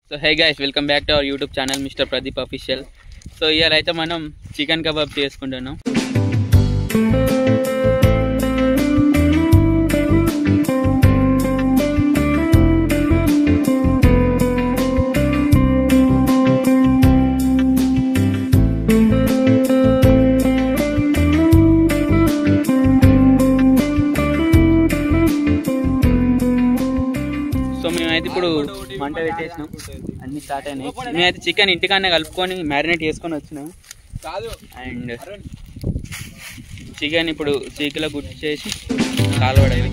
So hey guys, welcome back to our YouTube channel mister Pradeep official. So ఇవాళ అయితే మనం chicken kebab చేసుకుంటున్నాం. So మేమైతే ఇప్పుడు మంట పెట్టేసినాం, అన్ని స్టార్ట్ అయినాయి. మేమైతే చికెన్ ఇంటికాన్నే కలుపుకొని మ్యారినేట్ చేసుకొని వచ్చినాం. అండ్ చికెన్ ఇప్పుడు చీకిలో గుర్తు చేసి కాలువడం.